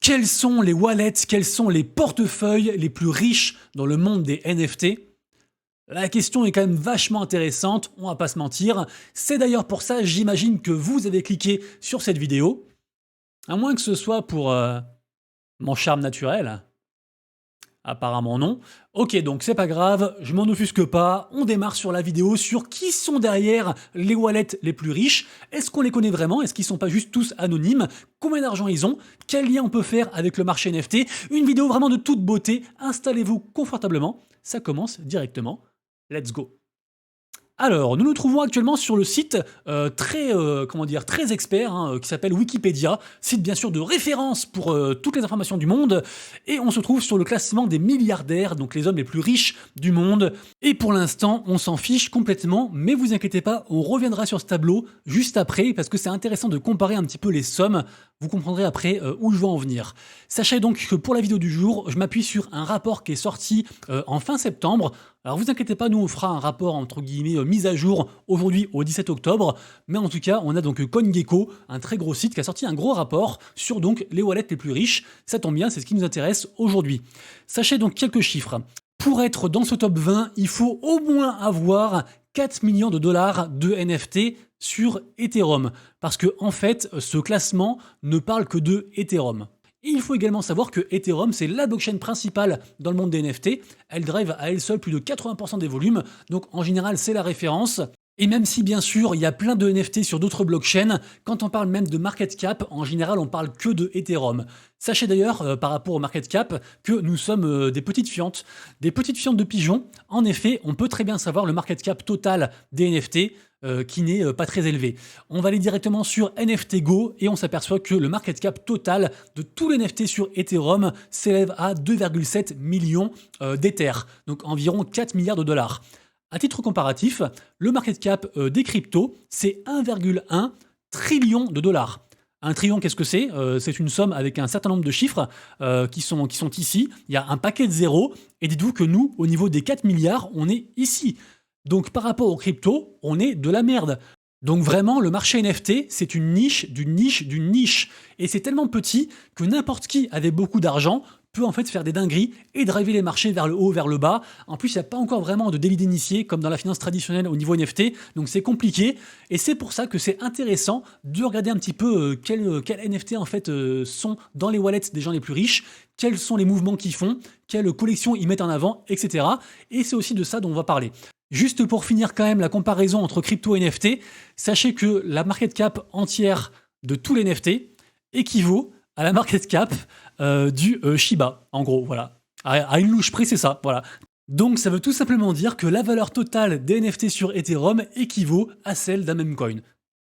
Quels sont les wallets, quels sont les portefeuilles les plus riches dans le monde des NFT? La question est quand même vachement intéressante, on va pas se mentir. C'est d'ailleurs pour ça, j'imagine, que vous avez cliqué sur cette vidéo. À moins que ce soit pour mon charme naturel. Apparemment non. Ok, donc c'est pas grave, je m'en offusque pas. On démarre sur la vidéo sur qui sont derrière les wallets les plus riches. Est-ce qu'on les connaît vraiment? Est-ce qu'ils sont pas juste tous anonymes? Combien d'argent ils ont? Quel lien on peut faire avec le marché NFT? Une vidéo vraiment de toute beauté. Installez-vous confortablement. Ça commence directement. Let's go. Alors, nous nous trouvons actuellement sur le site très expert qui s'appelle Wikipédia, site bien sûr de référence pour toutes les informations du monde, et on se trouve sur le classement des milliardaires, donc les hommes les plus riches du monde. Et pour l'instant, on s'en fiche complètement, mais vous inquiétez pas, on reviendra sur ce tableau juste après, parce que c'est intéressant de comparer un petit peu les sommes. Vous comprendrez après où je veux en venir. Sachez donc que pour la vidéo du jour, je m'appuie sur un rapport qui est sorti en fin septembre. Alors vous inquiétez pas, nous on fera un rapport entre guillemets mise à jour aujourd'hui au 17 octobre, mais en tout cas on a donc CoinGecko, un très gros site qui a sorti un gros rapport sur donc les wallets les plus riches. Ça tombe bien, c'est ce qui nous intéresse aujourd'hui. Sachez donc quelques chiffres. Pour être dans ce top 20, il faut au moins avoir 4 millions de dollars de NFT sur Ethereum, parce que en fait ce classement ne parle que de Ethereum. Et il faut également savoir que Ethereum, c'est la blockchain principale dans le monde des NFT. Elle drive à elle seule plus de 80% des volumes, donc en général, c'est la référence. Et même si, bien sûr, il y a plein de NFT sur d'autres blockchains, quand on parle même de market cap, en général, on parle que de Ethereum. Sachez d'ailleurs, par rapport au market cap, que nous sommes des petites fientes de pigeons. En effet, on peut très bien savoir le market cap total des NFT, qui n'est pas très élevé. On va aller directement sur NFT Go et on s'aperçoit que le market cap total de tous les NFT sur Ethereum s'élève à 2,7 millions d'Ether, donc environ 4 milliards de dollars. À titre comparatif, le market cap des cryptos, c'est 1,1 trillion de dollars. Un trillion, qu'est-ce que c'est? C'est une somme avec un certain nombre de chiffres qui sont ici. Il y a un paquet de zéros, et dites-vous que nous, au niveau des 4 milliards, on est ici. Donc par rapport aux cryptos, on est de la merde. Donc vraiment, le marché NFT, c'est une niche d'une niche d'une niche. Et c'est tellement petit que n'importe qui avec beaucoup d'argent peut en fait faire des dingueries et driver les marchés vers le haut, vers le bas. En plus, il n'y a pas encore vraiment de délit d'initié comme dans la finance traditionnelle au niveau NFT, donc c'est compliqué. Et c'est pour ça que c'est intéressant de regarder un petit peu quels NFT en fait sont dans les wallets des gens les plus riches, quels sont les mouvements qu'ils font, quelles collections ils mettent en avant, etc. Et c'est aussi de ça dont on va parler. Juste pour finir quand même la comparaison entre crypto et NFT, sachez que la market cap entière de tous les NFT équivaut à la market cap du Shiba, en gros, voilà. À une louche près, c'est ça, voilà. Donc ça veut tout simplement dire que la valeur totale des NFT sur Ethereum équivaut à celle d'un meme coin.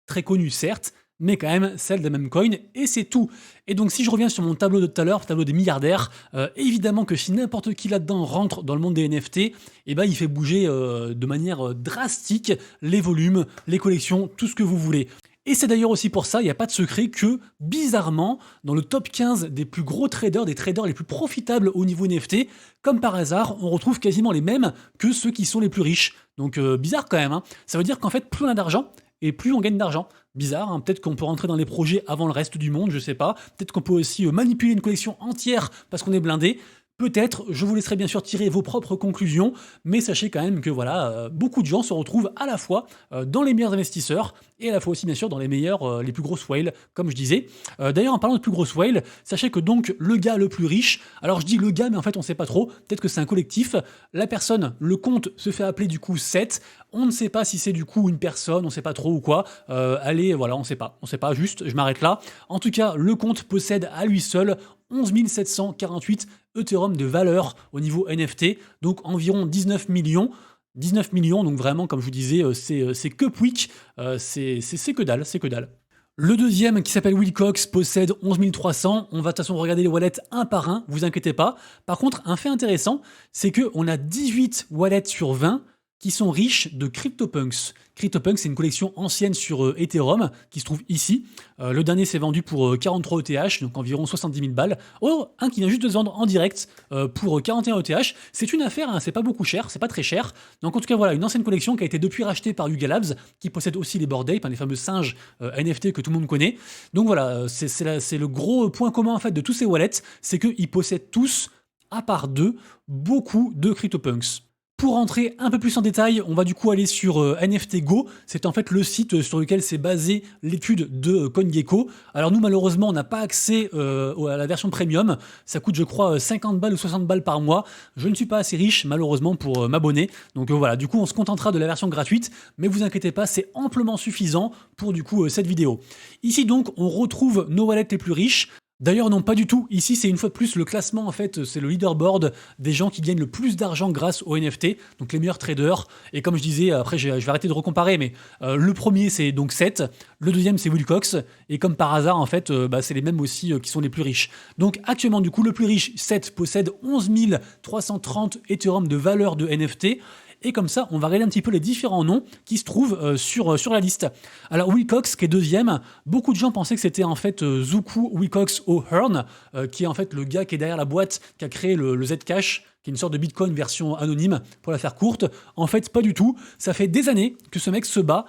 Très connu certes, mais quand même celle d'un même coin, et c'est tout. Et donc si je reviens sur mon tableau de tout à l'heure, tableau des milliardaires, évidemment que si n'importe qui là-dedans rentre dans le monde des NFT, eh ben, il fait bouger de manière drastique les volumes, les collections, tout ce que vous voulez. Et c'est d'ailleurs aussi pour ça, il n'y a pas de secret que, bizarrement, dans le top 15 des plus gros traders, des traders les plus profitables au niveau NFT, comme par hasard, on retrouve quasiment les mêmes que ceux qui sont les plus riches. Donc bizarre quand même, hein. Ça veut dire qu'en fait, plus on a d'argent, et plus on gagne d'argent. Bizarre, hein. Peut-être qu'on peut rentrer dans les projets avant le reste du monde, je sais pas. Peut-être qu'on peut aussi manipuler une collection entière parce qu'on est blindé. Peut-être, je vous laisserai bien sûr tirer vos propres conclusions, mais sachez quand même que voilà, beaucoup de gens se retrouvent à la fois dans les meilleurs investisseurs et à la fois aussi bien sûr dans les meilleurs, les plus grosses whales, comme je disais. D'ailleurs, en parlant de plus grosses whales, sachez que donc le gars le plus riche, alors je dis le gars, mais en fait on sait pas trop, peut-être que c'est un collectif, la personne, le compte se fait appeler du coup Seth, on ne sait pas si c'est du coup une personne, on sait pas trop ou quoi, allez, voilà, on sait pas, juste, je m'arrête là. En tout cas, le compte possède à lui seul 11 748 Ethereum de valeur au niveau NFT, donc environ 19 millions. 19 millions, donc vraiment, comme je vous disais, c'est que pouic, c'est que dalle, c'est que dalle. Le deuxième, qui s'appelle Wilcox, possède 11 300. On va de toute façon regarder les wallets un par un, vous inquiétez pas. Par contre, un fait intéressant, c'est qu'on a 18 wallets sur 20 qui sont riches de CryptoPunks. CryptoPunks, c'est une collection ancienne sur Ethereum qui se trouve ici. Le dernier s'est vendu pour 43 ETH, donc environ 70 000 balles. Oh, un qui vient juste de se vendre en direct pour 41 ETH. C'est une affaire, hein, c'est pas beaucoup cher, c'est pas très cher. Donc en tout cas, voilà, une ancienne collection qui a été depuis rachetée par Yuga Labs, qui possède aussi les Bored Ape, hein, les fameux singes NFT que tout le monde connaît. Donc voilà, c'est le gros point commun en fait de tous ces wallets, c'est qu'ils possèdent tous, à part deux, beaucoup de CryptoPunks. Pour rentrer un peu plus en détail, on va du coup aller sur NFT Go. C'est en fait le site sur lequel s'est basée l'étude de CoinGecko. Alors nous, malheureusement, on n'a pas accès à la version premium. Ça coûte, je crois, 50 balles ou 60 balles par mois. Je ne suis pas assez riche, malheureusement, pour m'abonner. Donc voilà, du coup, on se contentera de la version gratuite. Mais vous inquiétez pas, c'est amplement suffisant pour du coup cette vidéo. Ici donc, on retrouve nos wallets les plus riches. D'ailleurs, non, pas du tout. Ici, c'est une fois de plus le classement, en fait, c'est le leaderboard des gens qui gagnent le plus d'argent grâce aux NFT, donc les meilleurs traders. Et comme je disais, après, je vais arrêter de recomparer, mais le premier, c'est donc Seth, le deuxième, c'est Wilcox, et comme par hasard, en fait, c'est les mêmes aussi qui sont les plus riches. Donc, actuellement, du coup, le plus riche, Seth, possède 11 330 Ethereum de valeur de NFT. Et comme ça, on va regarder un petit peu les différents noms qui se trouvent sur la liste. Alors Wilcox, qui est deuxième, beaucoup de gens pensaient que c'était en fait Zuku Wilcox O'Hearn, qui est en fait le gars qui est derrière la boîte, qui a créé le Zcash, qui est une sorte de Bitcoin version anonyme, pour la faire courte. En fait, pas du tout. Ça fait des années que ce mec se bat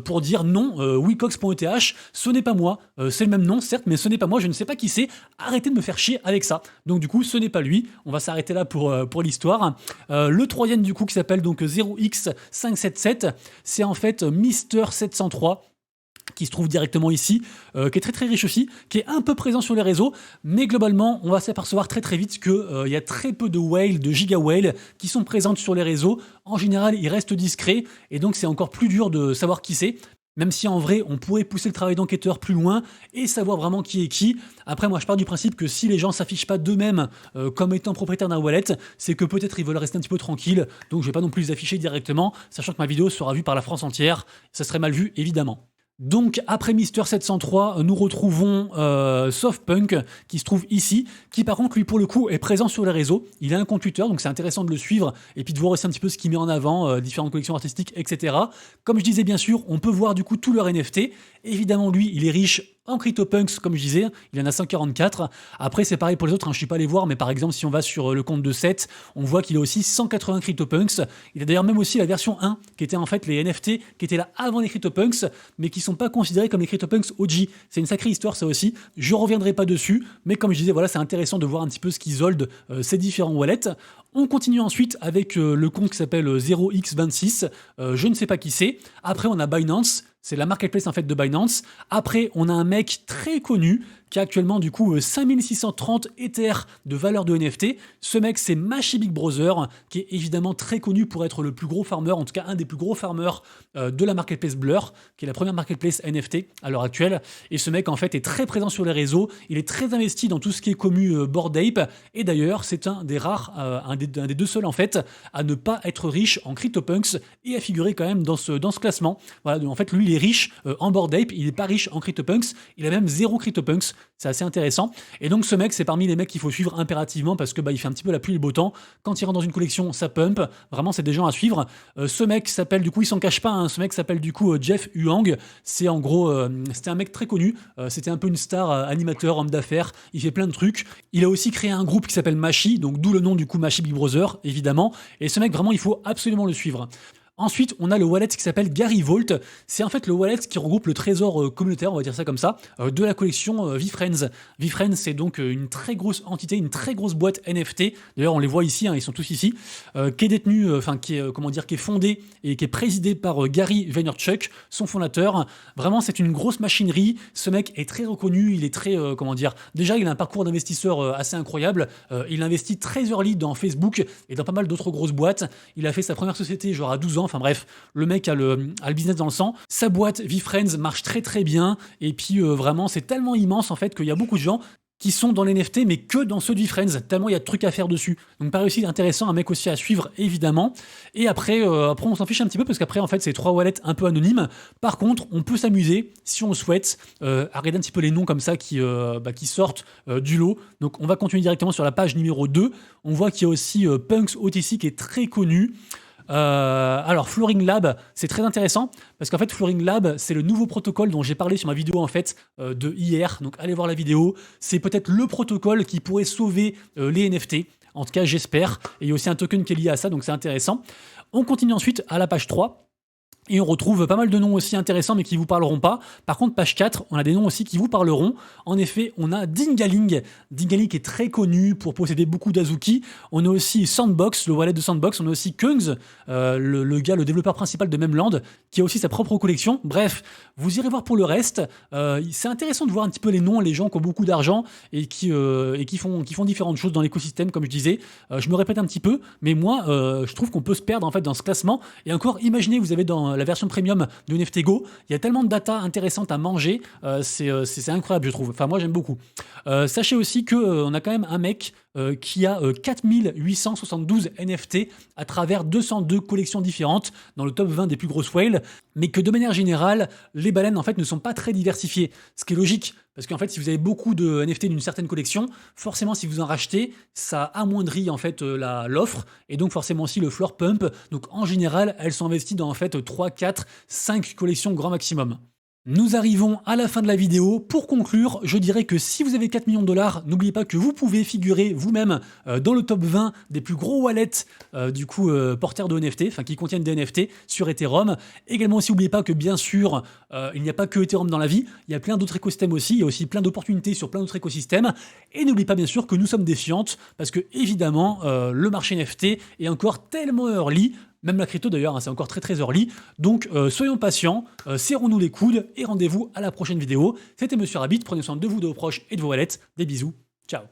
pour dire non, Wilcox.eth, ce n'est pas moi. C'est le même nom, certes, mais ce n'est pas moi, je ne sais pas qui c'est. Arrêtez de me faire chier avec ça. Donc du coup, ce n'est pas lui. On va s'arrêter là pour l'histoire. Le troisième, du coup, qui s'appelle donc 0x577, c'est en fait Mister703, qui se trouve directement ici, qui est très très riche aussi, qui est un peu présent sur les réseaux, mais globalement, on va s'apercevoir très très vite qu'il y a très peu de whales, de giga whales qui sont présentes sur les réseaux. En général, ils restent discrets, et donc c'est encore plus dur de savoir qui c'est. Même si en vrai, on pourrait pousser le travail d'enquêteur plus loin et savoir vraiment qui est qui. Après, moi, je pars du principe que si les gens s'affichent pas d'eux-mêmes comme étant propriétaires d'un wallet, c'est que peut-être ils veulent rester un petit peu tranquilles. Donc, je vais pas non plus les afficher directement, sachant que ma vidéo sera vue par la France entière. Ça serait mal vu, évidemment. Donc après Mister703, nous retrouvons Softpunk qui se trouve ici, qui par contre lui pour le coup est présent sur les réseaux. Il a un compte Twitter, donc c'est intéressant de le suivre et puis de voir aussi un petit peu ce qu'il met en avant, différentes collections artistiques, etc. Comme je disais bien sûr, on peut voir du coup tout leur NFT. Évidemment lui, il est riche en CryptoPunks, comme je disais, il en a 144. Après, c'est pareil pour les autres, hein, je ne suis pas allé voir, mais par exemple, si on va sur le compte de Seth, on voit qu'il a aussi 180 CryptoPunks. Il a d'ailleurs même aussi la version 1, qui était en fait les NFT, qui étaient là avant les CryptoPunks, mais qui ne sont pas considérés comme les CryptoPunks OG. C'est une sacrée histoire, ça aussi. Je ne reviendrai pas dessus, mais comme je disais, voilà, c'est intéressant de voir un petit peu ce qu'ils holdent, ces différents wallets. On continue ensuite avec le compte qui s'appelle 0x26, je ne sais pas qui c'est. Après, on a Binance. C'est la marketplace en fait de Binance. Après, on a un mec très connu qui a actuellement du coup 5630 Ether de valeur de NFT. Ce mec, c'est Mashi Big Brother, qui est évidemment très connu pour être le plus gros farmer, en tout cas un des plus gros farmers de la marketplace Blur, qui est la première marketplace NFT à l'heure actuelle. Et ce mec en fait est très présent sur les réseaux. Il est très investi dans tout ce qui est commu Bored Ape. Et d'ailleurs, c'est un des rares, un des deux seuls en fait, à ne pas être riche en CryptoPunks et à figurer quand même dans ce classement. Voilà, en fait, lui, il est riche en Bored Ape, il n'est pas riche en CryptoPunks. Il a même 0 CryptoPunks. C'est assez intéressant. Et donc ce mec, c'est parmi les mecs qu'il faut suivre impérativement parce que il fait un petit peu la pluie et le beau temps. Quand il rentre dans une collection, ça pump. Vraiment, c'est des gens à suivre. Ce mec s'appelle, du coup, il s'en cache pas, hein, ce mec s'appelle du coup Jeff Huang. C'est en gros, c'était un mec très connu. C'était un peu une star, animateur, homme d'affaires. Il fait plein de trucs. Il a aussi créé un groupe qui s'appelle Mashi, donc d'où le nom du coup Mashi Big Brother, évidemment. Et ce mec, vraiment, il faut absolument le suivre. Ensuite, on a le wallet qui s'appelle Gary Vault. C'est en fait le wallet qui regroupe le trésor communautaire, on va dire ça comme ça, de la collection VeeFriends. VeeFriends, c'est donc une très grosse entité, une très grosse boîte NFT. D'ailleurs, on les voit ici, hein, ils sont tous ici, qui est détenue, qui est fondée et qui est présidée par Gary Vaynerchuk, son fondateur. Vraiment, c'est une grosse machinerie. Ce mec est très reconnu, il est très, déjà, il a un parcours d'investisseur assez incroyable. Il investit très early dans Facebook et dans pas mal d'autres grosses boîtes. Il a fait sa première société genre à 12 ans. Enfin bref, le mec a le business dans le sang. Sa boîte VeeFriends marche très très bien. Et puis vraiment, c'est tellement immense en fait qu'il y a beaucoup de gens qui sont dans les NFT, mais que dans ceux de VeeFriends, tellement il y a de trucs à faire dessus. Donc pareil aussi intéressant, un mec aussi à suivre, évidemment. Et après on s'en fiche un petit peu, parce qu'après, en fait, c'est 3 wallets un peu anonymes. Par contre, on peut s'amuser, si on le souhaite, à regarder un petit peu les noms comme ça qui sortent du lot. Donc on va continuer directement sur la page numéro 2. On voit qu'il y a aussi Punks OTC qui est très connu. Alors Flooring Lab, c'est très intéressant parce qu'en fait Flooring Lab, c'est le nouveau protocole dont j'ai parlé sur ma vidéo en fait de hier. Donc allez voir la vidéo. C'est peut-être le protocole qui pourrait sauver les NFT. En tout cas, j'espère. Et il y a aussi un token qui est lié à ça, donc c'est intéressant. On continue ensuite à la page 3. Et on retrouve pas mal de noms aussi intéressants mais qui vous parleront pas. Par contre, page 4, on a des noms aussi qui vous parleront. En effet, on a Dingaling. Dingaling est très connu pour posséder beaucoup d'Azuki. On a aussi Sandbox, le wallet de Sandbox. On a aussi Kungs, le développeur principal de Memland, qui a aussi sa propre collection. Bref, vous irez voir pour le reste. C'est intéressant de voir un petit peu les noms, les gens qui ont beaucoup d'argent et qui font différentes choses dans l'écosystème, comme je disais. Je me répète un petit peu, mais moi, je trouve qu'on peut se perdre en fait dans ce classement. Et encore, imaginez, vous avez dans la version premium de NFT Go, il y a tellement de data intéressante à manger, c'est incroyable je trouve. Enfin moi j'aime beaucoup. Sachez aussi que on a quand même un mec qui a 4872 NFT à travers 202 collections différentes dans le top 20 des plus grosses whales, mais que de manière générale, les baleines en fait ne sont pas très diversifiées, ce qui est logique. Parce qu'en fait, si vous avez beaucoup de NFT d'une certaine collection, forcément, si vous en rachetez, ça amoindrit en fait l'offre et donc forcément aussi le floor pump. Donc en général, elles sont investies dans en fait 3, 4, 5 collections grand maximum. Nous arrivons à la fin de la vidéo. Pour conclure, je dirais que si vous avez 4 millions de dollars, n'oubliez pas que vous pouvez figurer vous-même dans le top 20 des plus gros wallets porteurs de NFT, enfin qui contiennent des NFT sur Ethereum. Également aussi, n'oubliez pas que bien sûr, il n'y a pas que Ethereum dans la vie, il y a plein d'autres écosystèmes aussi, il y a aussi plein d'opportunités sur plein d'autres écosystèmes. Et n'oubliez pas bien sûr que nous sommes défiantes parce que évidemment, le marché NFT est encore tellement early. Même la crypto d'ailleurs, hein, c'est encore très early. Donc soyons patients, serrons-nous les coudes et rendez-vous à la prochaine vidéo. C'était Monsieur Rabbit, prenez soin de vous, de vos proches et de vos wallets. Des bisous, ciao.